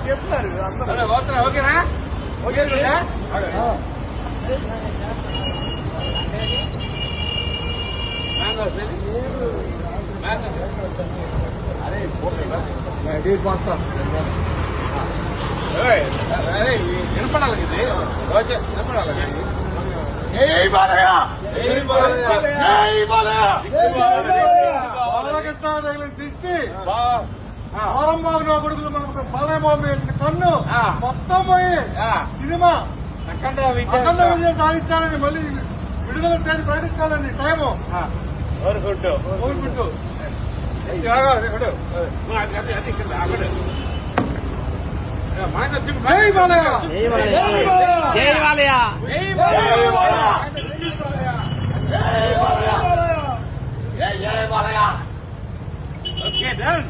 చేస్తున్నారు ఓకేనా ఓకే అరే వినపడాలి ఇది వినపడాలి బాలకృష్ణ దిష్టి ఆరంభంలో కొడుకులు మనకు బాలయ్యబాబు కన్ను మొత్తం పోయి సినిమా అఖండ విజయం సాధించాలని మళ్ళీ విడుదల తేదీ ప్రకటించాలని టైము కోరుకుంటూ జై బాలయ్య జై బాలయ్య ఓకే డన్